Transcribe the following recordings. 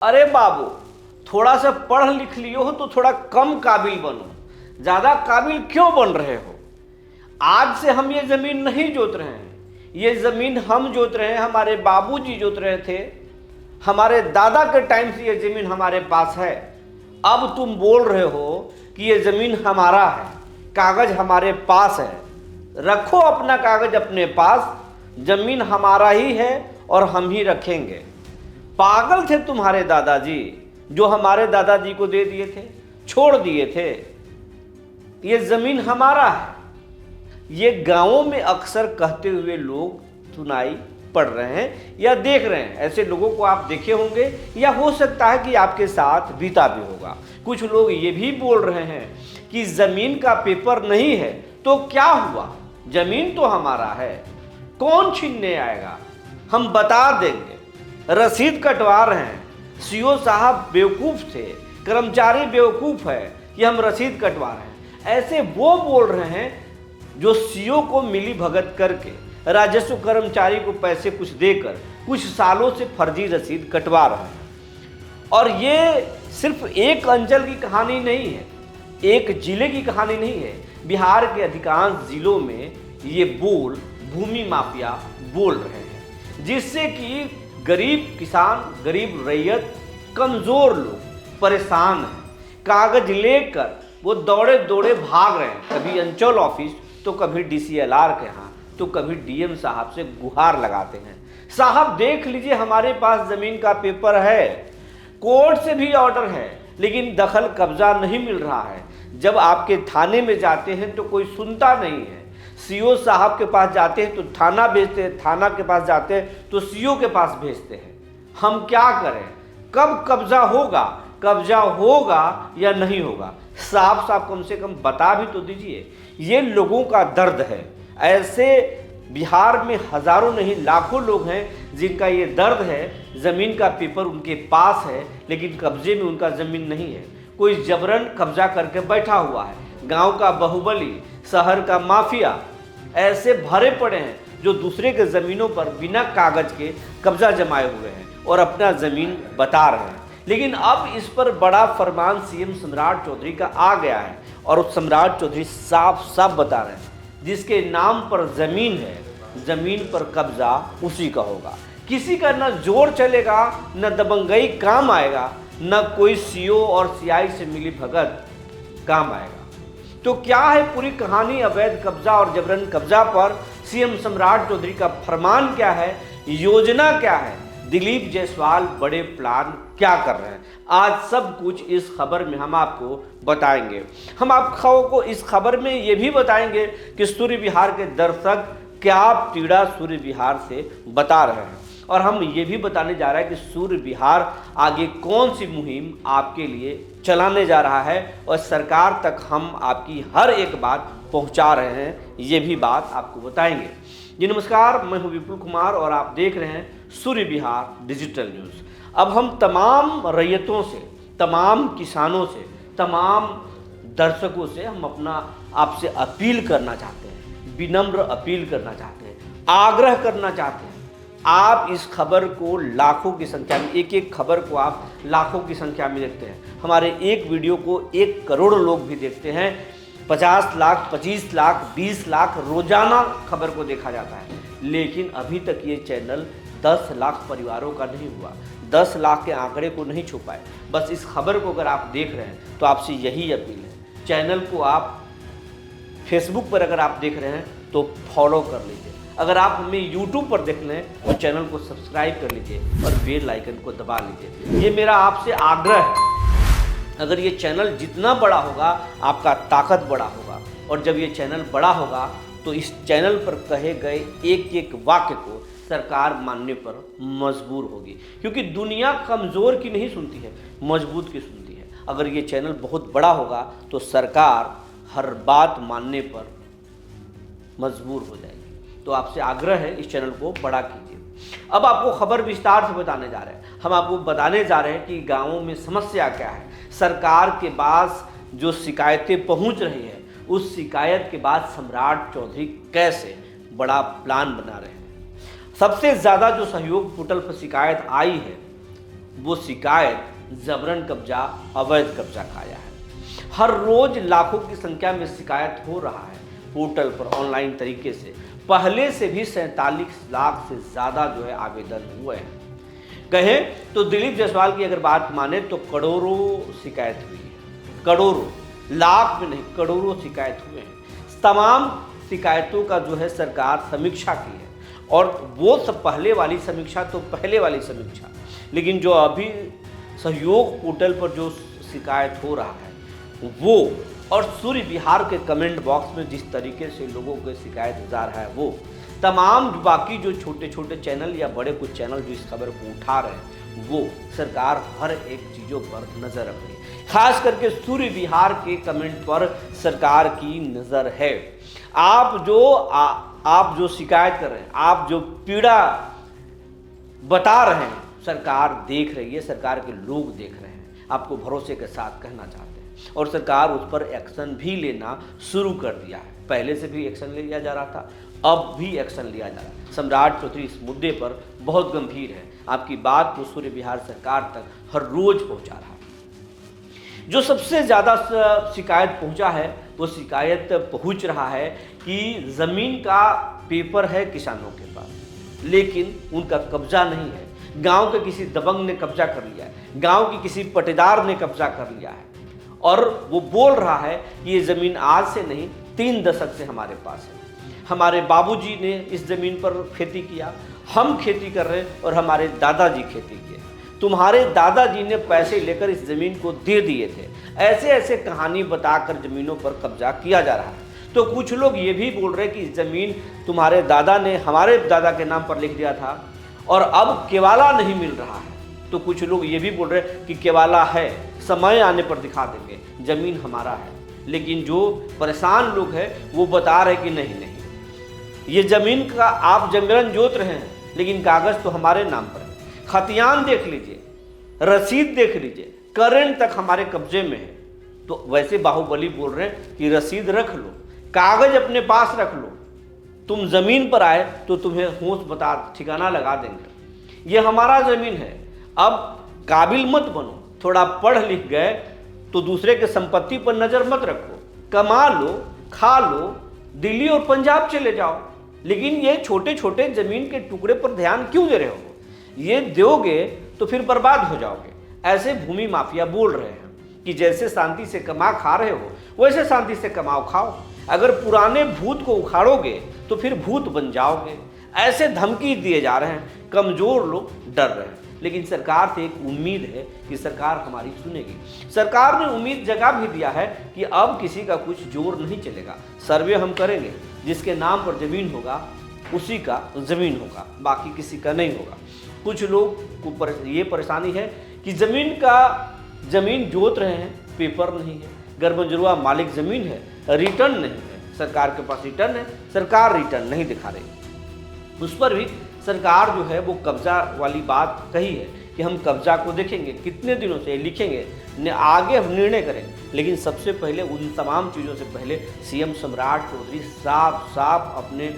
अरे बाबू, थोड़ा सा पढ़ लिख लियो हो तो थोड़ा कम काबिल बनो। ज़्यादा काबिल क्यों बन रहे हो? आज से हम ये ज़मीन नहीं जोत रहे हैं, ये ज़मीन हम जोत रहे हैं, हमारे बाबूजी जोत रहे थे, हमारे दादा के टाइम से ये ज़मीन हमारे पास है। अब तुम बोल रहे हो कि ये ज़मीन हमारा है, कागज़ हमारे पास है। रखो अपना कागज़ अपने पास, ज़मीन हमारा ही है और हम ही रखेंगे। पागल थे तुम्हारे दादाजी जो हमारे दादाजी को दे दिए थे, छोड़ दिए थे। ये ज़मीन हमारा है। ये गांवों में अक्सर कहते हुए लोग सुनाई पड़ रहे हैं या देख रहे हैं। ऐसे लोगों को आप देखे होंगे या हो सकता है कि आपके साथ बीता भी होगा। कुछ लोग ये भी बोल रहे हैं कि ज़मीन का पेपर नहीं है तो क्या हुआ, ज़मीन तो हमारा है, कौन छीनने आएगा, हम बता देंगे। रसीद कटवा रहे हैं, सीओ साहब बेवकूफ़ थे, कर्मचारी बेवकूफ़ है कि हम रसीद कटवा रहे हैं। ऐसे वो बोल रहे हैं जो सीओ को मिली भगत करके, राजस्व कर्मचारी को पैसे कुछ देकर कुछ सालों से फर्जी रसीद कटवा रहे हैं। और ये सिर्फ एक अंचल की कहानी नहीं है, एक जिले की कहानी नहीं है। बिहार के अधिकांश जिलों में ये बोल भूमि माफिया बोल रहे हैं, जिससे कि गरीब किसान, गरीब रैयत, कमज़ोर लोग परेशान हैं। कागज लेकर वो दौड़े दौड़े भाग रहे हैं, कभी अंचल ऑफिस तो कभी डीसीएलआर के यहाँ तो कभी डीएम साहब से गुहार लगाते हैं, साहब देख लीजिए हमारे पास ज़मीन का पेपर है, कोर्ट से भी ऑर्डर है, लेकिन दखल कब्जा नहीं मिल रहा है। जब आपके थाने में जाते हैं तो कोई सुनता नहीं है। सीओ साहब के पास जाते हैं तो थाना भेजते हैं, थाना के पास जाते हैं तो सीओ के पास भेजते हैं। हम क्या करें? कब कब्जा होगा या नहीं होगा? साफ साफ कम से कम बता भी तो दीजिए। ये लोगों का दर्द है। ऐसे बिहार में हजारों नहीं लाखों लोग हैं जिनका ये दर्द है। ज़मीन का पेपर उनके पास है लेकिन कब्जे में उनका ज़मीन नहीं है। कोई जबरन कब्जा करके बैठा हुआ है। गांव का बाहुबली, शहर का माफिया ऐसे भरे पड़े हैं जो दूसरे के ज़मीनों पर बिना कागज के कब्जा जमाए हुए हैं और अपना ज़मीन बता रहे हैं। लेकिन अब इस पर बड़ा फरमान सीएम सम्राट चौधरी का आ गया है और सम्राट चौधरी साफ साफ बता रहे हैं जिसके नाम पर ज़मीन है, ज़मीन पर कब्जा उसी का होगा। किसी का न जोर चलेगा, न दबंगई काम आएगा, न कोई सीओ और सीआई से मिली भगत काम आएगा। तो क्या है पूरी कहानी अवैध कब्जा और जबरन कब्जा पर सीएम सम्राट चौधरी का फरमान क्या है, योजना क्या है, दिलीप जायसवाल बड़े प्लान क्या कर रहे हैं? आज सब कुछ इस खबर में हम आपको बताएंगे। हम आपको इस खबर में ये भी बताएंगे कि सूर्य विहार के दर्शक क्या पीड़ा सूर्य विहार से बता रहे हैं, और हम ये भी बताने जा रहे हैं कि सूर्य विहार आगे कौन सी मुहिम आपके लिए चलाने जा रहा है और सरकार तक हम आपकी हर एक बात पहुंचा रहे हैं, ये भी बात आपको बताएंगे। जी नमस्कार, मैं हूं विपुल कुमार और आप देख रहे हैं सूर्य विहार डिजिटल न्यूज़। अब हम तमाम रैयतों से, तमाम किसानों से, तमाम दर्शकों से हम अपना आपसे अपील करना चाहते हैं, विनम्र अपील करना चाहते हैं, आग्रह करना चाहते हैं। आप इस खबर को लाखों की संख्या में, एक एक खबर को आप लाखों की संख्या में देखते हैं। हमारे एक वीडियो को 1 करोड़ लोग भी देखते हैं। 50 लाख, 25 लाख, 20 लाख रोजाना खबर को देखा जाता है, लेकिन अभी तक ये चैनल 10 लाख परिवारों का नहीं हुआ, 10 लाख के आंकड़े को नहीं छू पाए। बस इस खबर को अगर आप देख रहे हैं तो आपसे यही अपील है, चैनल को आप फेसबुक पर अगर आप देख रहे हैं तो फॉलो कर लीजिए। अगर आप हमें यूट्यूब पर देख लें तो चैनल को सब्सक्राइब कर लीजिए और बेल आइकन को दबा लीजिए। ये मेरा आपसे आग्रह है। अगर ये चैनल जितना बड़ा होगा आपका ताकत बड़ा होगा, और जब ये चैनल बड़ा होगा तो इस चैनल पर कहे गए एक एक वाक्य को सरकार मानने पर मजबूर होगी, क्योंकि दुनिया कमज़ोर की नहीं सुनती है, मजबूत की सुनती है। अगर ये चैनल बहुत बड़ा होगा तो सरकार हर बात मानने पर मजबूर हो जाएगी। तो आपसे आग्रह है इस चैनल को बड़ा कीजिए। अब आपको खबर विस्तार से बताने जा रहे हैं। हम आपको बताने जा रहे हैं कि गांवों में समस्या क्या है, सरकार के पास जो शिकायतें पहुंच रही है उस शिकायत के बाद सम्राट चौधरी कैसे बड़ा प्लान बना रहे हैं। सबसे ज़्यादा जो सहयोग पोर्टल पर शिकायत आई है वो शिकायत जबरन कब्जा, अवैध कब्जा का आया है। हर रोज लाखों की संख्या में शिकायत हो रहा है पोर्टल पर ऑनलाइन तरीके से। पहले से भी 47 लाख से ज़्यादा जो है आवेदन हुए हैं। कहें तो दिलीप जायसवाल की अगर बात माने तो करोड़ों शिकायत हुई है, करोड़ों, लाख में नहीं करोड़ों शिकायत हुए हैं। तमाम शिकायतों का जो है सरकार समीक्षा की है, और वो सब पहले वाली समीक्षा तो पहले वाली समीक्षा, लेकिन जो अभी सहयोग पोर्टल पर जो शिकायत हो रहा है वो, और सूर्य विहार के कमेंट बॉक्स में जिस तरीके से लोगों के शिकायत जा रहा है, वो तमाम बाकी जो छोटे छोटे चैनल या बड़े कुछ चैनल जो इस खबर को उठा रहे हैं, वो सरकार हर एक चीज़ों पर नज़र रख रही है। खास करके सूर्य विहार के कमेंट पर सरकार की नज़र है। आप जो शिकायत कर रहे हैं, आप जो पीड़ा बता रहे हैं, सरकार देख रही है, सरकार के लोग देख रहे हैं, आपको भरोसे के साथ कहना चाहते हैं। और सरकार उस पर एक्शन भी लेना शुरू कर दिया है। पहले से भी एक्शन लिया जा रहा था, अब भी एक्शन लिया जा रहा है। सम्राट चौधरी इस मुद्दे पर बहुत गंभीर है। आपकी बात को सूर्य विहार सरकार तक हर रोज पहुंचा रहा है। जो सबसे ज़्यादा शिकायत पहुंचा है, वो शिकायत पहुंच रहा है कि ज़मीन का पेपर है किसानों के पास, लेकिन उनका कब्जा नहीं है। गांव के किसी दबंग ने कब्जा कर लिया है, गांव की किसी पटेदार ने कब्जा कर लिया है, और वो बोल रहा है कि ये ज़मीन आज से नहीं 3 दशक से हमारे पास है। हमारे बाबूजी ने इस ज़मीन पर खेती किया, हम खेती कर रहे हैं, और हमारे दादाजी खेती किए, तुम्हारे दादाजी ने पैसे लेकर इस ज़मीन को दे दिए थे। ऐसे ऐसे कहानी बताकर ज़मीनों पर कब्जा किया जा रहा है। तो कुछ लोग ये भी बोल रहे हैं कि ज़मीन तुम्हारे दादा ने हमारे दादा के नाम पर लिख दिया था और अब केवाला नहीं मिल रहा है। तो कुछ लोग ये भी बोल रहे हैं कि केवाला है, समय आने पर दिखा देंगे, ज़मीन हमारा है। लेकिन जो परेशान लोग हैं वो बता रहे कि नहीं, ये ज़मीन का आप जबरन जोत रहे हैं, लेकिन कागज़ तो हमारे नाम पर है। खतियान देख लीजिए, रसीद देख लीजिए, करंट तक हमारे कब्जे में है। तो वैसे बाहुबली बोल रहे हैं कि रसीद रख लो, कागज़ अपने पास रख लो, तुम ज़मीन पर आए तो तुम्हें होश बता ठिकाना लगा देंगे। ये हमारा ज़मीन है, अब काबिल मत बनो। थोड़ा पढ़ लिख गए तो दूसरे के संपत्ति पर नज़र मत रखो, कमा लो, खा लो, दिल्ली और पंजाब चले जाओ, लेकिन ये छोटे छोटे ज़मीन के टुकड़े पर ध्यान क्यों दे रहे हो? ये दोगे तो फिर बर्बाद हो जाओगे। ऐसे भूमि माफिया बोल रहे हैं कि जैसे शांति से कमा खा रहे हो वैसे शांति से कमाओ खाओ, अगर पुराने भूत को उखाड़ोगे तो फिर भूत बन जाओगे। ऐसे धमकी दिए जा रहे हैं, कमज़ोर लोग डर रहे हैं। लेकिन सरकार से एक उम्मीद है कि सरकार हमारी सुनेगी। सरकार ने उम्मीद जगा भी दिया है कि अब किसी का कुछ जोर नहीं चलेगा, सर्वे हम करेंगे, जिसके नाम पर ज़मीन होगा उसी का ज़मीन होगा, बाकी किसी का नहीं होगा। कुछ लोग को ये परेशानी है कि ज़मीन जोत रहे हैं, पेपर नहीं है, गरबंजरुआ मालिक ज़मीन है, रिटर्न नहीं है। सरकार के पास रिटर्न है, सरकार रिटर्न नहीं दिखा रही। उस पर भी सरकार जो है वो कब्जा वाली बात कही है कि हम कब्जा को देखेंगे, कितने दिनों से लिखेंगे, आगे हम निर्णय करेंगे। लेकिन सबसे पहले उन तमाम चीज़ों से पहले सीएम सम्राट चौधरी साफ अपने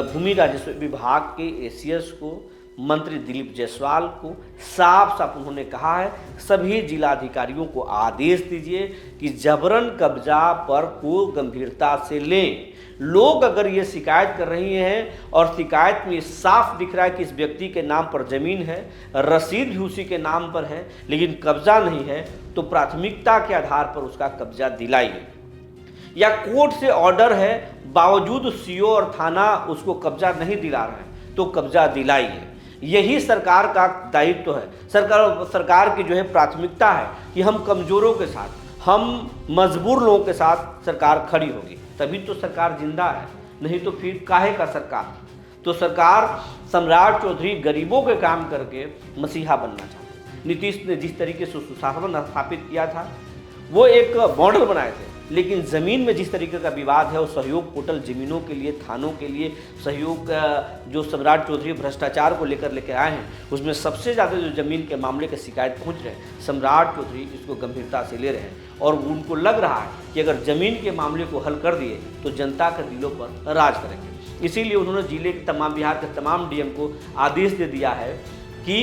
भूमि राजस्व विभाग के एसीएस को, मंत्री दिलीप जायसवाल को साफ उन्होंने कहा है, सभी जिलाधिकारियों को आदेश दीजिए कि जबरन कब्जा पर को गंभीरता से लें। लोग अगर ये शिकायत कर रही हैं और शिकायत में साफ दिख रहा है कि इस व्यक्ति के नाम पर ज़मीन है, रसीद भी उसी के नाम पर है, लेकिन कब्जा नहीं है, तो प्राथमिकता के आधार पर उसका कब्जा दिलाइए। या कोर्ट से ऑर्डर है, बावजूद सीओ और थाना उसको कब्जा नहीं दिला रहे हैं, तो कब्जा दिलाइए। यही सरकार का दायित्व है। सरकार की जो है प्राथमिकता है कि हम कमज़ोरों के साथ, हम मजबूर लोगों के साथ सरकार खड़ी होगी, तभी तो सरकार जिंदा है, नहीं तो फिर काहे का सरकार। तो सरकार सम्राट चौधरी गरीबों के काम करके मसीहा बनना चाहते हैं। नीतीश ने जिस तरीके से सुशासन स्थापित किया था वो एक मॉडल बनाए थे, लेकिन ज़मीन में जिस तरीके का विवाद है, वो सहयोग पोर्टल ज़मीनों के लिए, थानों के लिए सहयोग जो सम्राट चौधरी भ्रष्टाचार को लेकर आए हैं, उसमें सबसे ज़्यादा जो ज़मीन के मामले के शिकायत पहुंच रहे हैं, सम्राट चौधरी इसको गंभीरता से ले रहे हैं और उनको लग रहा है कि अगर ज़मीन के मामले को हल कर दिए तो जनता के दिलों पर राज करेंगे। इसीलिए उन्होंने जिले के बिहार के तमाम डीएम को आदेश दे दिया है कि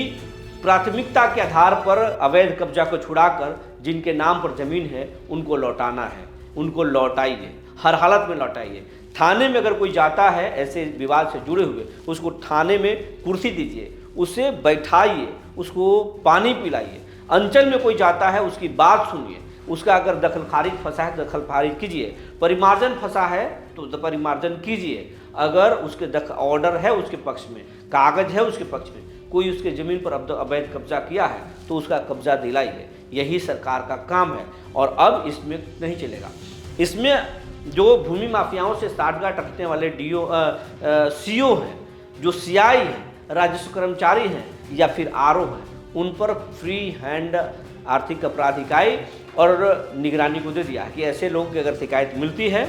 प्राथमिकता के आधार पर अवैध कब्जा को छुड़ाकर जिनके नाम पर जमीन है उनको लौटाना है, उनको लौटाइए, हर हालत में लौटाइए। थाने में अगर कोई जाता है ऐसे विवाद से जुड़े हुए, उसको थाने में कुर्सी दीजिए, उसे बैठाइए, उसको पानी पिलाइए। अंचल में कोई जाता है उसकी बात सुनिए, उसका अगर दखल खारिज फंसा है दखल खारिज कीजिए, परिमार्जन फंसा है तो परिमार्जन कीजिए। अगर उसके ऑर्डर है उसके पक्ष में, कागज है उसके पक्ष में, कोई उसके ज़मीन पर अवैध कब्जा किया है तो उसका कब्जा दिलाइए। यही सरकार का काम है और अब इसमें नहीं चलेगा। इसमें जो भूमि माफियाओं से साठगांठ रखने वाले सीओ हैं, जो सीआई हैं, राजस्व कर्मचारी हैं या फिर आरओ हैं, उन पर फ्री हैंड आर्थिक अपराध इकाई और निगरानी को दे दिया है कि ऐसे लोगों की अगर शिकायत मिलती है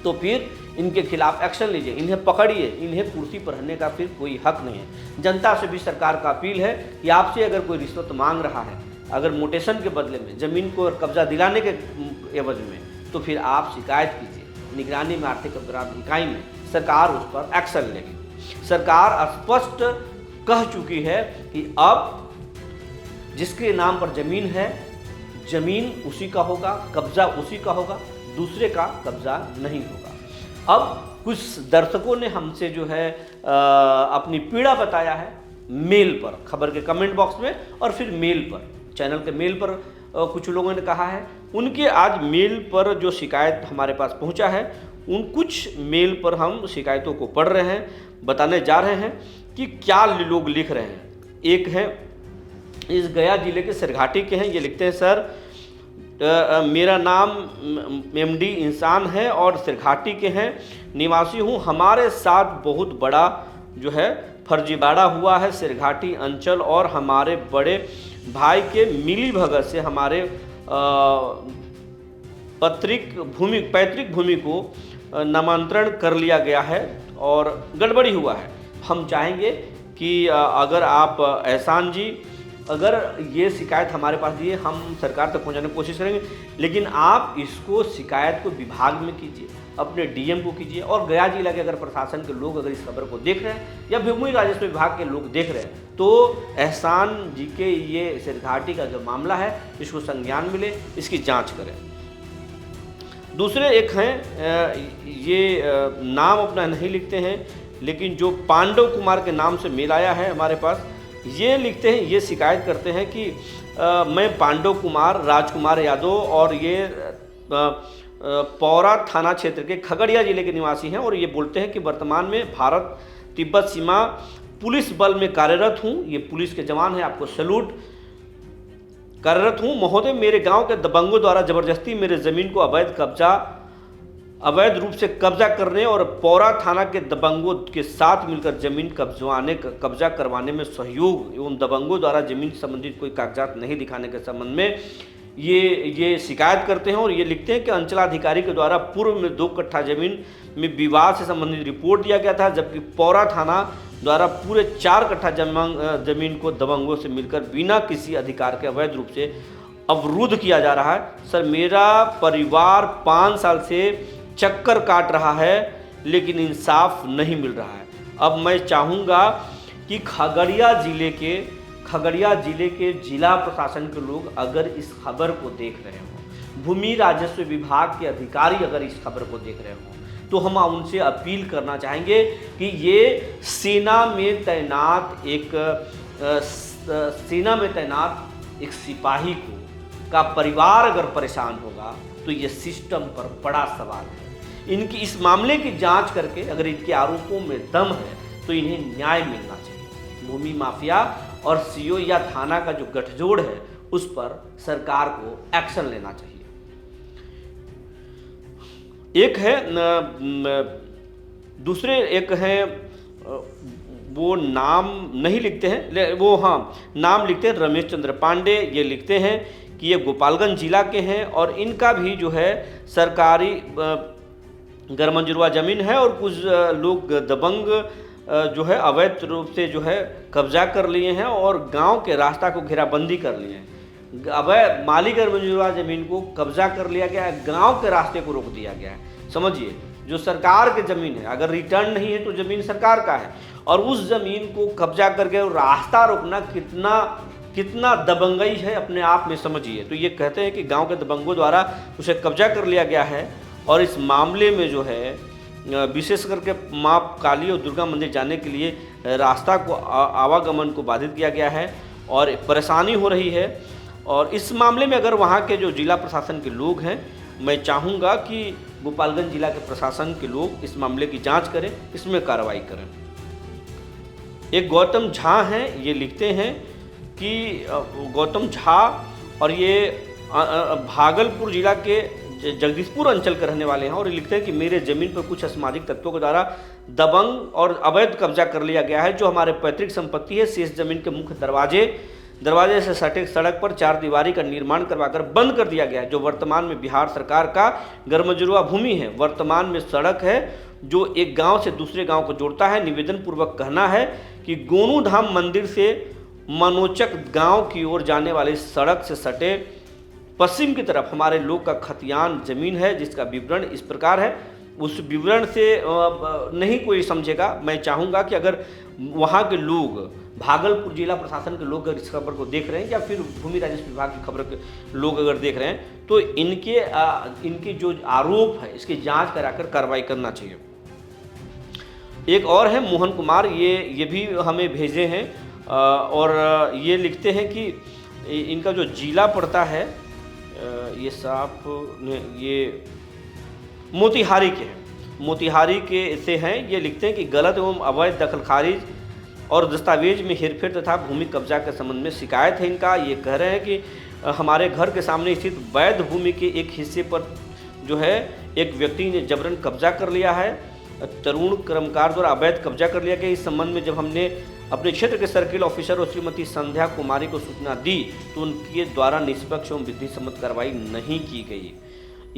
तो फिर इनके खिलाफ एक्शन लीजिए, इन्हें पकड़िए, इन्हें कुर्सी पर रहने का फिर कोई हक नहीं है। जनता से भी सरकार का अपील है कि आपसे अगर कोई रिश्वत मांग रहा है, अगर मोटेशन के बदले में, ज़मीन को कब्जा दिलाने के एवज में, तो फिर आप शिकायत कीजिए। निगरानी में आर्थिक अपराध इकाई में सरकार उस पर एक्शन लेगी। सरकार स्पष्ट कह चुकी है कि अब जिसके नाम पर ज़मीन है, ज़मीन उसी का होगा, कब्जा उसी का होगा, दूसरे का कब्जा नहीं होगा। अब कुछ दर्शकों ने हमसे जो है अपनी पीड़ा बताया है मेल पर, खबर के कमेंट बॉक्स में और फिर मेल पर, चैनल के मेल पर कुछ लोगों ने कहा है। उनके आज मेल पर जो शिकायत हमारे पास पहुंचा है, उन कुछ मेल पर हम शिकायतों को पढ़ रहे हैं, बताने जा रहे हैं कि क्या लोग लिख रहे हैं। एक है इस गया जिले के सिरघाटी के हैं, ये लिखते हैं सर मेरा नाम एमडी इंसान है और सिरघाटी के हैं, निवासी हूँ। हमारे साथ बहुत बड़ा जो है फर्जीवाड़ा हुआ है सिरघाटी अंचल और हमारे बड़े भाई के मिली भगत से हमारे पैतृक भूमि को नामांतरण कर लिया गया है और गड़बड़ी हुआ है। हम चाहेंगे कि अगर आप एहसान जी, अगर ये शिकायत हमारे पास दिए, हम सरकार तक पहुंचाने की कोशिश करेंगे, लेकिन आप इसको शिकायत को विभाग में कीजिए, अपने डीएम को कीजिए। और गया जिला के अगर प्रशासन के लोग अगर इस खबर को देख रहे हैं या भूमि राजस्व विभाग के लोग देख रहे हैं तो एहसान जी के ये सिरघाटी का जो मामला है इसको संज्ञान मिले, इसकी जाँच करें। दूसरे एक हैं, ये नाम अपना नहीं लिखते हैं, लेकिन जो पांडव कुमार के नाम से मेल आया है हमारे पास, ये लिखते हैं, ये शिकायत करते हैं कि मैं पांडव कुमार राजकुमार यादव और ये पौरा थाना क्षेत्र के खगड़िया जिले के निवासी हैं और ये बोलते हैं कि वर्तमान में भारत तिब्बत सीमा पुलिस बल में कार्यरत हूँ। ये पुलिस के जवान हैं, आपको सैल्यूट। कार्यरत हूँ महोदय, मेरे गांव के दबंगों द्वारा जबरदस्ती मेरे ज़मीन को अवैध रूप से कब्जा करने और पौरा थाना के दबंगों के साथ मिलकर जमीन कब्जा करवाने में सहयोग एवं दबंगों द्वारा जमीन संबंधित कोई कागजात नहीं दिखाने के संबंध में ये शिकायत करते हैं और ये लिखते हैं कि अंचलाधिकारी के द्वारा पूर्व में 2 कट्ठा जमीन में विवाद से संबंधित रिपोर्ट दिया गया था, जबकि पौरा थाना द्वारा पूरे 4 कट्ठा जमीन को दबंगों से मिलकर बिना किसी अधिकार के अवैध रूप से अवरुद्ध किया जा रहा है। सर, मेरा परिवार 5 साल से चक्कर काट रहा है लेकिन इंसाफ नहीं मिल रहा है। अब मैं चाहूँगा कि खगड़िया जिले के जिला प्रशासन के लोग अगर इस खबर को देख रहे हों, भूमि राजस्व विभाग के अधिकारी अगर इस खबर को देख रहे हों, तो हम उनसे अपील करना चाहेंगे कि ये सेना में तैनात एक सिपाही का परिवार अगर परेशान होगा तो ये सिस्टम पर बड़ा सवाल है। इनकी इस मामले की जांच करके अगर इनके आरोपों में दम है तो इन्हें न्याय मिलना चाहिए। भूमि माफिया और सीओ या थाना का जो गठजोड़ है उस पर सरकार को एक्शन लेना चाहिए। एक है दूसरे एक हैं, वो नाम नहीं लिखते हैं, वो हाँ नाम लिखते हैं रमेश चंद्र पांडे। ये लिखते हैं कि ये गोपालगंज जिला के हैं और इनका भी जो है सरकारी गरमंजरुआ ज़मीन है और कुछ लोग दबंग जो है अवैध रूप से जो है कब्जा कर लिए हैं और गांव के रास्ता को घेराबंदी कर लिए हैं। अवैध माली गरमंजरुआ ज़मीन को कब्जा कर लिया गया है, गांव के रास्ते को रोक दिया गया है। समझिए, जो सरकार की ज़मीन है, अगर रिटर्न नहीं है तो ज़मीन सरकार का है, और उस ज़मीन को कब्जा करके रास्ता रोकना कितना दबंगई है अपने आप में, समझिए। तो ये कहते हैं कि गांव के दबंगों द्वारा उसे कब्जा कर लिया गया है, और इस मामले में जो है विशेष करके माँ काली और दुर्गा मंदिर जाने के लिए रास्ता को आवागमन को बाधित किया गया है और परेशानी हो रही है। और इस मामले में अगर वहाँ के जो जिला प्रशासन के लोग हैं, मैं चाहूँगा कि गोपालगंज जिला के प्रशासन के लोग इस मामले की जांच करें, इसमें कार्रवाई करें। एक गौतम झा हैं, ये लिखते हैं कि गौतम झा, और ये भागलपुर जिला के जगदीशपुर अंचल के रहने वाले हैं, और ये लिखते हैं कि मेरे ज़मीन पर कुछ असामाजिक तत्वों के द्वारा दबंग और अवैध कब्जा कर लिया गया है। जो हमारे पैतृक संपत्ति है, शेष जमीन के मुख्य दरवाजे से सटे सड़क पर 4 दीवारी का निर्माण करवाकर बंद कर दिया गया है, जो वर्तमान में बिहार सरकार का गरमजुआ भूमि है। वर्तमान में सड़क है जो एक गांव से दूसरे गांव को जोड़ता है। निवेदन पूर्वक कहना है कि गोनू धाम मंदिर से मनोचक गांव की ओर जाने वाली सड़क से सटे पश्चिम की तरफ हमारे लोग का खतियान जमीन है, जिसका विवरण इस प्रकार है। उस विवरण से नहीं कोई समझेगा। मैं चाहूँगा कि अगर वहाँ के लोग, भागलपुर जिला प्रशासन के लोग अगर इस खबर को देख रहे हैं, या फिर भूमि राजस्व विभाग की खबर के लोग अगर देख रहे हैं, तो इनके जो आरोप है इसकी जांच कराकर कार्रवाई करना चाहिए। एक और है मोहन कुमार, ये भी हमें भेजे हैं, और ये लिखते हैं कि इनका जो जिला पड़ता है, ये साफ ये मोतिहारी के हैं, मोतिहारी के से हैं। ये लिखते हैं कि गलत एवं अवैध दखल खारिज और दस्तावेज में हेरफेर तथा भूमि कब्जा के संबंध में शिकायत है इनका। ये कह रहे हैं कि हमारे घर के सामने स्थित वैध भूमि के एक हिस्से पर जो है एक व्यक्ति ने जबरन कब्जा कर लिया है, तरुण कर्मकार द्वारा अवैध कब्जा कर लिया गया। इस संबंध में जब हमने अपने क्षेत्र के सर्किल ऑफिसर और श्रीमती संध्या कुमारी को सूचना दी तो उनके द्वारा निष्पक्ष एवं विधि सम्मत कार्रवाई नहीं की गई।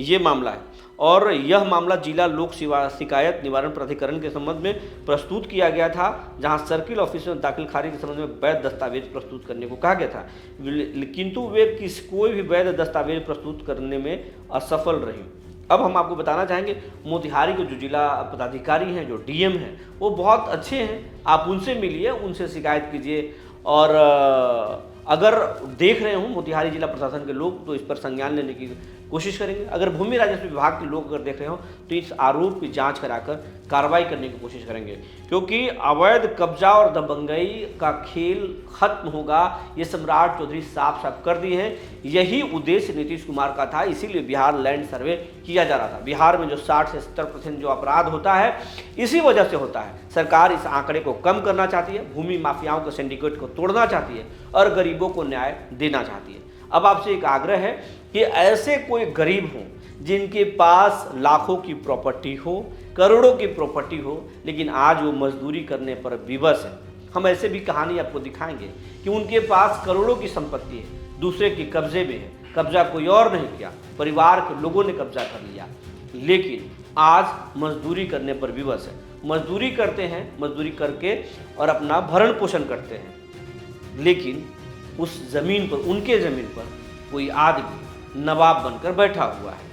ये मामला है, और यह मामला जिला लोक शिकायत निवारण प्राधिकरण के संबंध में प्रस्तुत किया गया था, जहां सर्किल ऑफिसर में दाखिल खारिज के संबंध में वैध दस्तावेज प्रस्तुत करने को कहा गया था, किंतु वे कोई भी वैध दस्तावेज प्रस्तुत करने में असफल रही। अब हम आपको बताना चाहेंगे मोतिहारी के जो जिला पदाधिकारी हैं, जो डीएम हैं, वो बहुत अच्छे हैं। आप उनसे मिलिए, उनसे शिकायत कीजिए, और अगर देख रहे हों मोतिहारी जिला प्रशासन के लोग तो इस पर संज्ञान लेने की कोशिश करेंगे। अगर भूमि राजस्व विभाग के लोग अगर देख रहे हो तो इस आरोप की जांच कराकर कार्रवाई करने की कोशिश करेंगे, क्योंकि अवैध कब्जा और दबंगई का खेल खत्म होगा, ये सम्राट चौधरी साफ साफ कर दिए हैं। यही उद्देश्य नीतीश कुमार का था, इसीलिए बिहार लैंड सर्वे किया जा रहा था। बिहार में जो 60 से 70% जो अपराध होता है इसी वजह से होता है। सरकार इस आंकड़े को कम करना चाहती है, भूमि माफियाओं के सिंडिकेट को तोड़ना चाहती है और गरीबों को न्याय देना चाहती है। अब आपसे एक आग्रह है कि ऐसे कोई गरीब हों जिनके पास लाखों की प्रॉपर्टी हो, करोड़ों की प्रॉपर्टी हो, लेकिन आज वो मजदूरी करने पर विवश है। हम ऐसे भी कहानी आपको दिखाएंगे कि उनके पास करोड़ों की संपत्ति है, दूसरे के कब्जे में है, कब्जा कोई और नहीं किया, परिवार के लोगों ने कब्जा कर लिया, लेकिन आज मजदूरी करने पर विवश है। मजदूरी करते हैं, मजदूरी करके और अपना भरण पोषण करते हैं, लेकिन उस ज़मीन पर, उनके ज़मीन पर कोई आदमी नवाब बनकर बैठा हुआ है।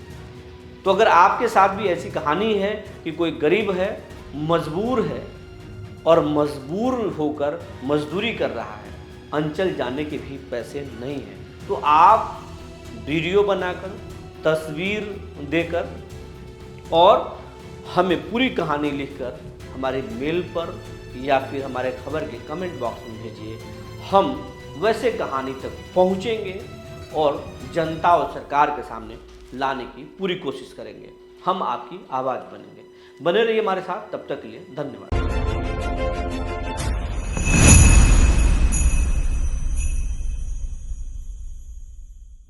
तो अगर आपके साथ भी ऐसी कहानी है कि कोई गरीब है, मजबूर है और मजबूर होकर मजदूरी कर रहा है, अंचल जाने के भी पैसे नहीं हैं, तो आप वीडियो बनाकर, तस्वीर देकर और हमें पूरी कहानी लिखकर हमारे मेल पर या फिर हमारे खबर के कमेंट बॉक्स में भेजिए। हम वैसे कहानी तक पहुंचेंगे और जनता और सरकार के सामने लाने की पूरी कोशिश करेंगे। हम आपकी आवाज़ बनेंगे। बने रहिए हमारे साथ, तब तक के लिए धन्यवाद।